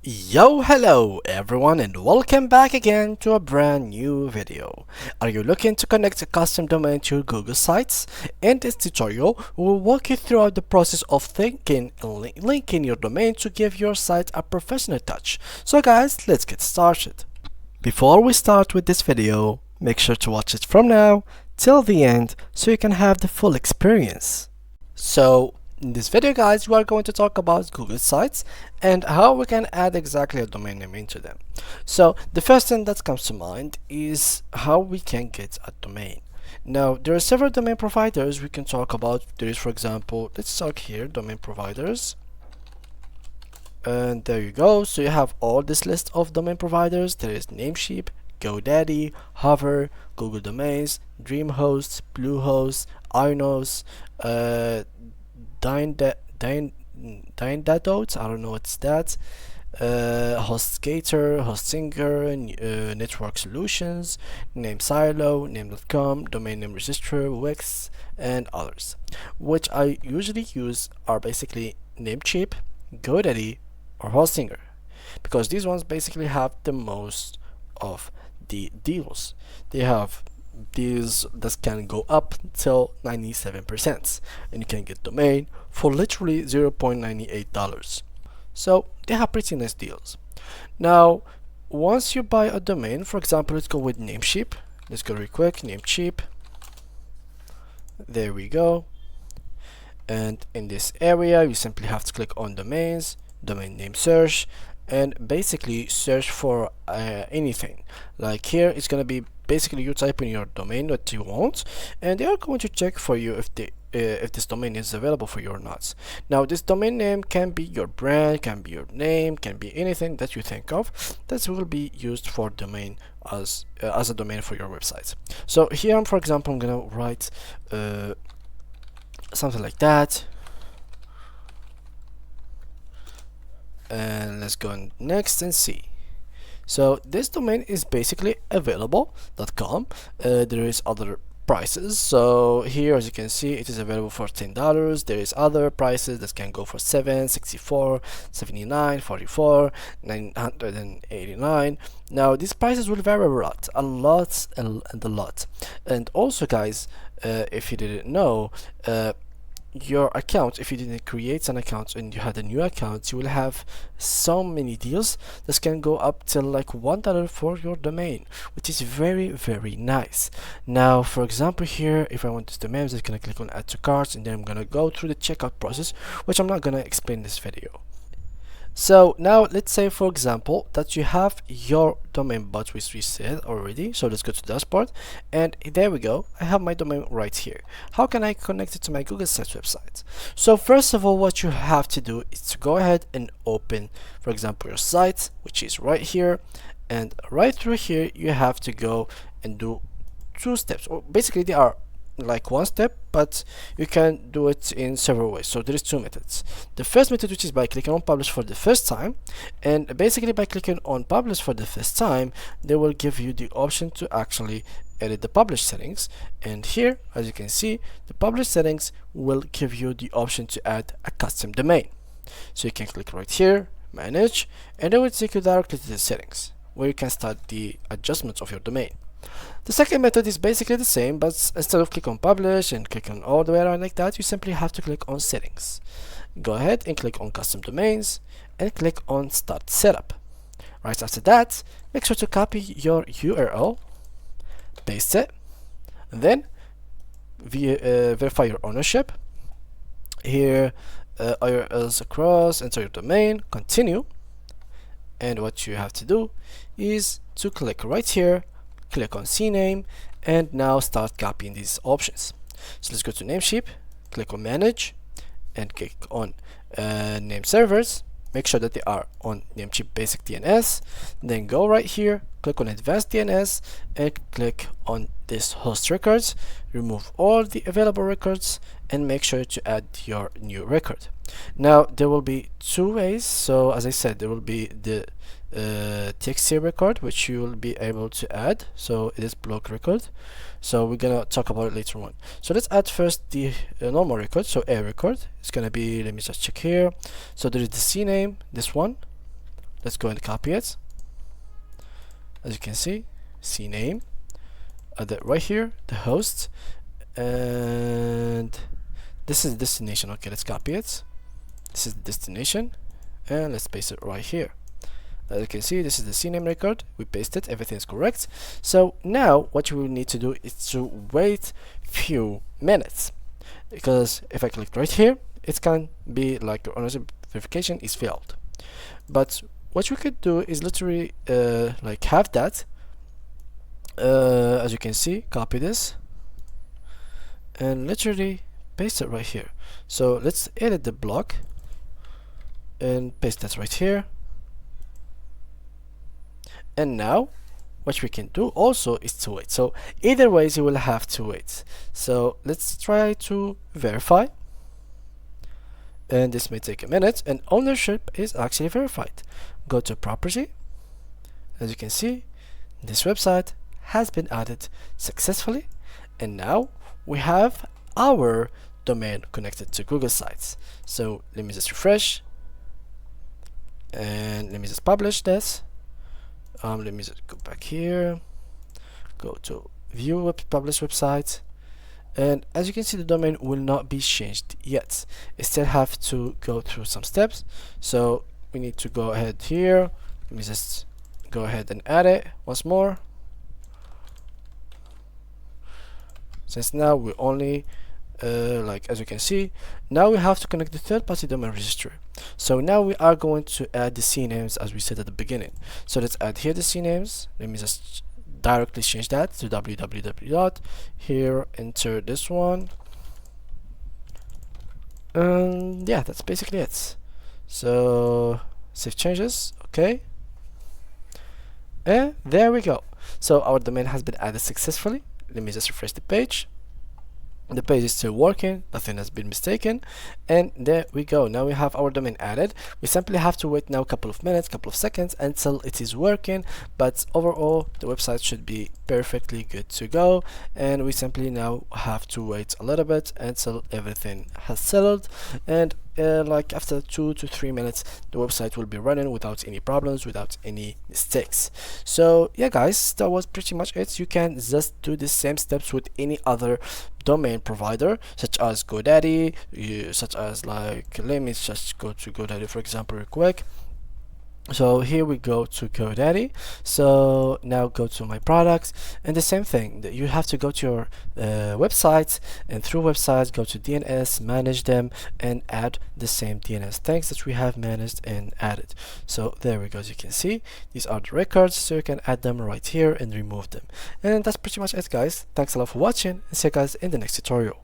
Yo, hello everyone, and welcome back again to a brand new video. Are you looking to connect a custom domain to your Google Sites? In this tutorial, we will walk you throughout the process of thinking and linking your domain to give your site a professional touch. So guys, let's get started. Before we start with this video, make sure to watch it from now till the end so you can have the full experience. So in this video guys, we are going to talk about Google Sites and how we can add exactly a domain name into them. So the first thing that comes to mind is how we can get a domain. Now there are several domain providers we can talk about. There is, for example, let's talk here, domain providers. And there you go. So you have all this list of domain providers. There is Namecheap, GoDaddy, Hover, Google Domains, DreamHost, Bluehost, Inos, Dyndadote, I don't know what's that, HostGator, Hostinger, Network Solutions, NameSilo, Name.com, Domain Name Registrar, Wix, and others. Which I usually use are basically Namecheap, GoDaddy, or Hostinger, because these ones basically have the most of the deals. They have deals that can go up till 97%, and you can get domain for literally $0.98. So they have pretty nice deals. Now once you buy a domain, for example, let's go with Namecheap. Let's go real quick, Namecheap. There we go. And in this area you simply have to click on domains, domain name search, and basically search for anything. Like here it's gonna be basically you type in your domain that you want, and they are going to check for you if this domain is available for you or not. Now this domain name can be your brand, can be your name, can be anything that you think of that will be used for domain as a domain for your website. So here, for example, I'm gonna write something like that, and let's go on next and see. So this domain is basically available.com. There is other prices. So here, as you can see, it is available for $10. There is other prices that can go for $7, $64, $79, $44, $989. Now these prices will vary a lot and a lot. And also guys, if you didn't know, your account, if you didn't create an account and you had a new account, you will have so many deals that can go up till like $1 for your domain, which is very nice. Now for example, here if I want this domain, I'm just gonna click on add to carts, and then I'm gonna go through the checkout process, which I'm not gonna explain in this video. So now let's say, for example, that you have your domain bought, which we said already. So let's go to dashboard, and there we go. I have my domain right here. How can I connect it to my Google Sites website? So first of all, what you have to do is to go ahead and open, for example, your site, which is right here, and right through here you have to go and do two steps, or basically they are like one step, but you can do it in several ways. So there is two methods. The first method, which is by clicking on publish for the first time, and basically by clicking on publish for the first time, they will give you the option to actually edit the publish settings. And here, as you can see, the publish settings will give you the option to add a custom domain. So you can click right here, manage, and it will take you directly to the settings where you can start the adjustments of your domain. The second method is basically the same, but instead of click on publish and click on all the way around like that, you simply have to click on settings. Go ahead and click on custom domains and click on start setup. Right after that, make sure to copy your URL, paste it, and then verify your ownership. Here, URLs across, enter your domain, continue, and what you have to do is to click right here, click on CNAME, and now start copying these options. So let's go to Namecheap, click on manage, and click on name servers. Make sure that they are on Namecheap Basic DNS. Then go right here, click on advanced DNS, and click on this host records. Remove all the available records and make sure to add your new record. Now there will be two ways. So as I said, there will be the TXT record, which you will be able to add. So it is block record. So we're gonna talk about it later on. So let's add first the normal record. So a record, it's gonna be, let me just check here. So there is the CNAME, this one, let's go and copy it. As you can see, CNAME, right here, the host, and this is the destination. Okay, let's copy it. This is the destination, and let's paste it right here. As you can see, this is the CNAME record. We paste it, everything is correct. So now what you will need to do is to wait few minutes, because if I click right here, it can be like your ownership verification is failed. But what we could do is literally like have that, as you can see, copy this and literally paste it right here. So let's edit the block and paste that right here. And now what we can do also is to wait. So either ways you will have to wait. So let's try to verify, and this may take a minute, and ownership is actually verified. Go to property. As you can see, this website has been added successfully, and now we have our domain connected to Google Sites. So let me just refresh, and let me just publish this. Let me just go back here, go to view publish website, and as you can see, the domain will not be changed yet. It still have to go through some steps. So we need to go ahead here. Let me just go ahead and add it once more, since now we only like, as you can see, now we have to connect the third-party domain registry. So now we are going to add the CNAMEs as we said at the beginning. So let's add here the CNAMEs. Let me just directly change that to www. Here, enter this one, and yeah, that's basically it. So save changes, okay, and there we go. So our domain has been added successfully. Let me just refresh the page. The page is still working, nothing has been mistaken, and there we go. Now we have our domain added. We simply have to wait now a couple of minutes, couple of seconds until it is working, but overall the website should be perfectly good to go, and we simply now have to wait a little bit until everything has settled, and like after 2 to 3 minutes the website will be running without any problems, without any mistakes. So yeah guys, that was pretty much it. You can just do the same steps with any other domain provider such as GoDaddy, such as like, let me just go to GoDaddy for example real quick. So here we go to GoDaddy. So now go to my products, and the same thing, that you have to go to your websites, and through websites go to DNS, manage them, and add the same DNS tags that we have managed and added. So there we go. As you can see, these are the records, so you can add them right here and remove them. And that's pretty much it guys. Thanks a lot for watching, and see you guys in the next tutorial.